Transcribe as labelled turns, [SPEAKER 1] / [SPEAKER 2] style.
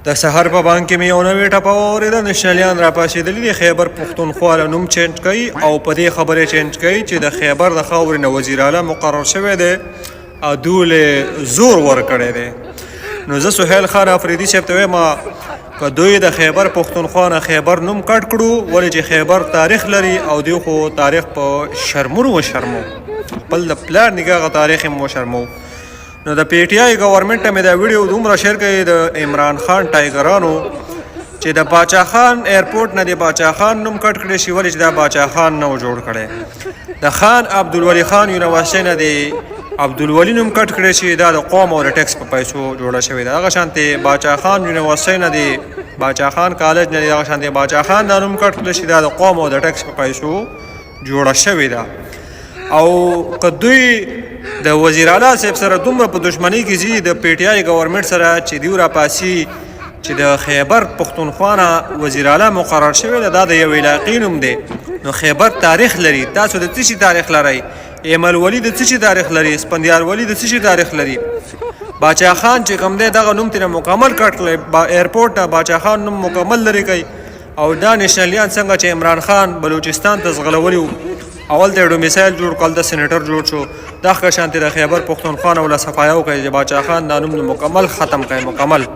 [SPEAKER 1] د سحر په بانک کې مې یو نوې ټپه واورېده. نشنلیان راپاڅېدلي دي خیبر پښتونخوا له نوم چینج کوي او په دې خبرې چینج کوي چې د خیبر د خاورې نه وزیر اعلی مقرر شوی دی او دوی زور ورکړی دی. نو زه سهیل خان افریدي صاحب ته وایم که دوی د خیبر پښتونخوا نه خیبر نوم کټ کړو ولې چې خیبر تاریخ لري او دوی خو تاریخ په شرمونو وشرمو، خپل د پلار نګاغه تاریخ یې وشرمو. نو د پی ټی آی ګورنمنټ ته مې دا ویډیو دومره شیر کړی د عمران خان ټایګرانو چې د باچا خان ایرپورټ نه د باچا خان نوم کټ کړی شي ولې چې دا باچا خان نه و جوړ کړی. د خان عبدالولي خان یونیورسټۍ نه د عبدالولي نوم کټ کړی شي دا د قوم او د ټیکس په پیسو جوړه شوې ده. هغه شانتې باچا خان یونیورسټۍ نه د باچا خان کالج نه هغه شانتې باچا خان دا نوم کټ کړی شي دا د قوم او د ټیکس په پیسو جوړه شوې ده. او که دوی د وزیر اعلی صاحب سره دومره په دشمنی کې ځي د پی ټی آی ګورنمنټ سره چې دوی راپاسي چې د خیبر پښتونخوا نه وزیر اعلی مقرر شوی ده دا د یو علاقې نوم دی. نو خیبر تاریخ لري، تاسو د څه شي تاریخ لرئ؟ ایمل ولی د څه شي تاریخ لري؟ اسفندیار ولی د څه شي تاریخ لري؟ باچا خان چې کوم دی دغه نوم ترې مکمل کټ کړی ایرپورټ نه باچا خان نوم مکمل لري کوي. او دا نشنلیان څنګه چې عمران خان بلوچستان ته ځغلولی و اول ته ډومیسایل جوړ کړل د سینیټر جوړ شو دغه شانتې د خیبر پښتونخوا نه ولا صفایه وکړي چې باچا خان دا نوم مکمل ختم کړي مکمل.